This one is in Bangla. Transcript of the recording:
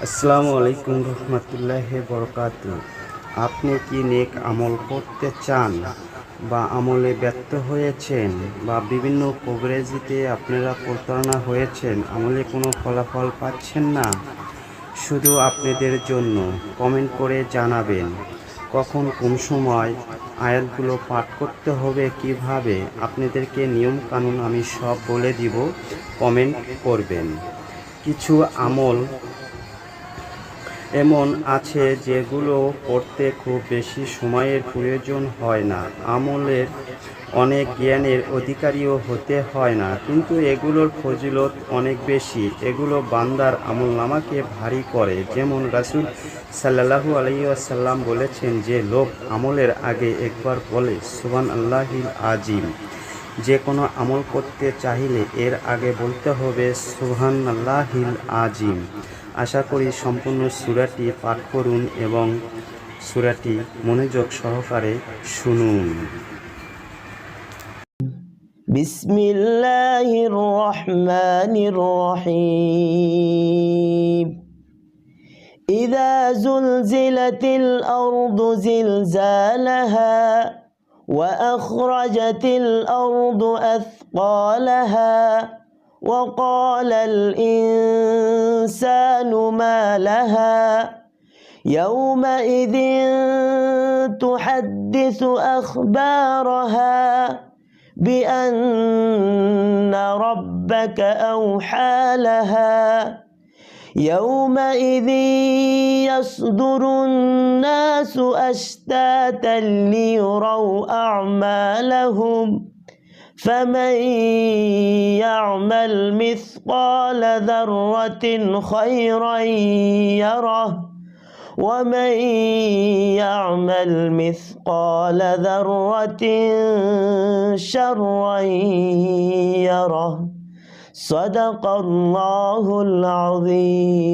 আসসালামু আলাইকুম রহমতুল্লাহি বরকাতুহু। আপনি কি নেক আমল করতে চান বা আমলে ব্যর্থ হয়েছেন বা বিভিন্ন কভারেজিতে আপনারা প্রতারণা হয়েছেন, আমলে কোনো ফলাফল পাচ্ছেন না? শুধু আপনাদের জন্য কমেন্ট করে জানাবেন কখন কোন সময় আয়াতগুলো পাঠ করতে হবে, কিভাবে আপনাদেরকে নিয়ম কানুন আমি সব বলে দিব। কমেন্ট করবেন। কিছু আমল এমন আছে যেগুলো করতে খুব বেশি সময়ের প্রয়োজন হয় না, আমলের অনেক জ্ঞানের অধিকারীও হতে হয় না, কিন্তু এগুলোর ফজিলত অনেক বেশি। এগুলো বান্দার আমলনামাকে ভারী করে। যেমন রাসূল সাল্লাল্লাহু আলাইহি ওয়াসাল্লাম বলেছেন, যে লোক আমলের আগে একবার বলে সুবহানাল্লাহিল আজিম। যে কোনো আমল করতে চাইলে এর আগে বলতে হবে সুবহানাল্লাহিল আজিম। আশা করি সম্পূর্ণ সূরাটি পাঠ করুন এবং সূরাটি মনোযোগ সহকারে শুনুন। বিসমিল্লাহির রহমানির রহিম। ইযা যুলজিলাতিল আরদু জিলজালাহা ওয়া আখরাজাতিল আরদু আথকালাহা ওয়া ক্বালাল ইনসানু মা লাহা ইয়াওমাইযিন তুহাদ্দিসু আখবারাহা بأن ربك أوحى لها يومئذ يصدر الناس أشتاتا ليروا أعمالهم فمن يعمل مثقال ذرة خيرا يره ومن يعمل مثقال ذرة شرا يره صدق الله العظيم।